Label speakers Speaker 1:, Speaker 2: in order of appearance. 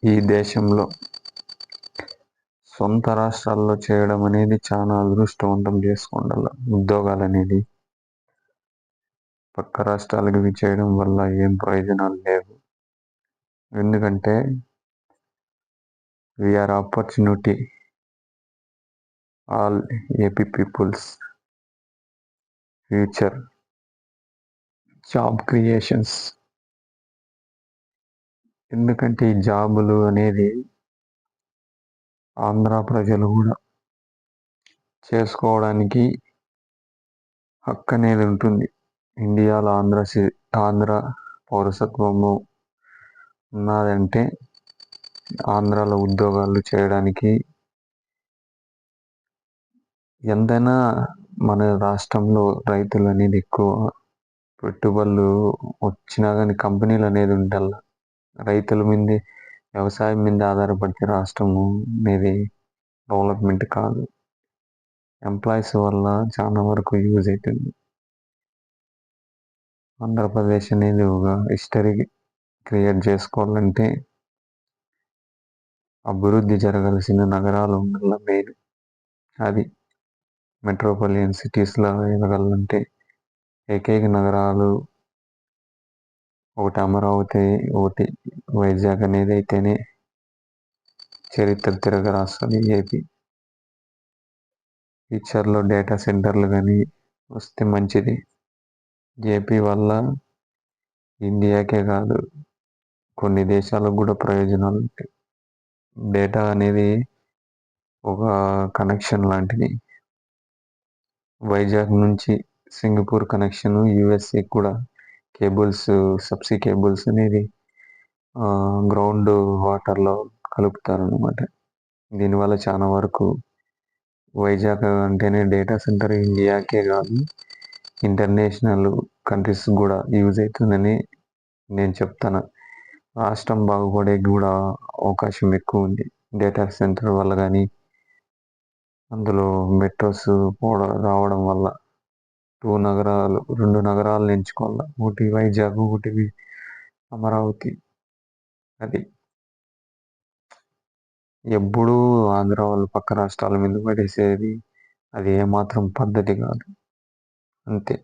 Speaker 1: ఈ దేశంలో సొంత రాష్ట్రాల్లో చేయడం అనేది చాలా అదృష్టవంతం చేసుకోండాల. ఉద్యోగాలు అనేది పక్క రాష్ట్రాలకు ఇవి చేయడం వల్ల ఏం ప్రయోజనాలు లేవు. ఎందుకంటే we are opportunity all AP peoples future job creations. ఎందుకంటే ఈ జాబులు అనేది ఆంధ్ర ప్రజలు కూడా చేసుకోవడానికి హక్కు అనేది ఉంటుంది. ఇండియాలో ఆంధ్ర పౌరసత్వము ఉన్నదంటే ఆంధ్రాలో ఉద్యోగాలు చేయడానికి ఎంతైనా మన రాష్ట్రంలో రైతులు అనేది ఎక్కువ పెట్టుబడులు వచ్చినా కానీ కంపెనీలు అనేది ఉండాల. రైతుల మీద వ్యవసాయం మీద ఆధారపడితే రాష్ట్రము అనేది డెవలప్మెంట్ కాదు. ఎంప్లాయీస్ వల్ల చాలా వరకు యూజ్ అవుతుంది. ఆంధ్రప్రదేశ్ అనేది ఒక హిస్టరీ క్రియేట్ చేసుకోవాలంటే అభివృద్ధి జరగాల్సిన నగరాలు ఉండాల. మెయిన్ అది మెట్రోపాలియన్ సిటీస్లో ఎదగాలంటే ఏకైక నగరాలు ఒకటి అమరావతి, ఒకటి వైజాగ్ అనేది అయితేనే చరిత్ర తిరగరాస్తుంది ఏపీ. ఫ్యూచర్లో డేటా సెంటర్లు కానీ వస్తే మంచిది. ఏపీ వల్ల ఇండియాకే కాదు కొన్ని దేశాలకు కూడా ప్రయోజనాలు ఉంటాయి. డేటా అనేది ఒక కనెక్షన్ లాంటిది. వైజాగ్ నుంచి సింగపూర్ కనెక్షన్ యుఎస్ఏ కూడా కేబుల్స్, సబ్సీ కేబుల్స్ అనేది గ్రౌండ్ వాటర్లో కలుపుతారు అనమాట. దీనివల్ల చాలా వరకు వైజాగ్ అంటేనే డేటా సెంటర్ ఇండియాకే కాదు ఇంటర్నేషనల్ కంట్రీస్ కూడా యూజ్ అవుతుందని నేను చెప్తాను. రాష్ట్రం బాగుపడే కూడా అవకాశం ఎక్కువ ఉంది డేటా సెంటర్ వల్ల. కానీ అందులో మెట్రోస్ రావడం వల్ల రెండు నగరాలు ఎంచుకోవాలి. ఒకటి వైజాగ్, ఒకటి అమరావతి. అది ఎప్పుడూ ఆంధ్ర వాళ్ళు పక్క రాష్ట్రాల మీద పడేసేది అది ఏమాత్రం పద్ధతి కాదు. అంతే.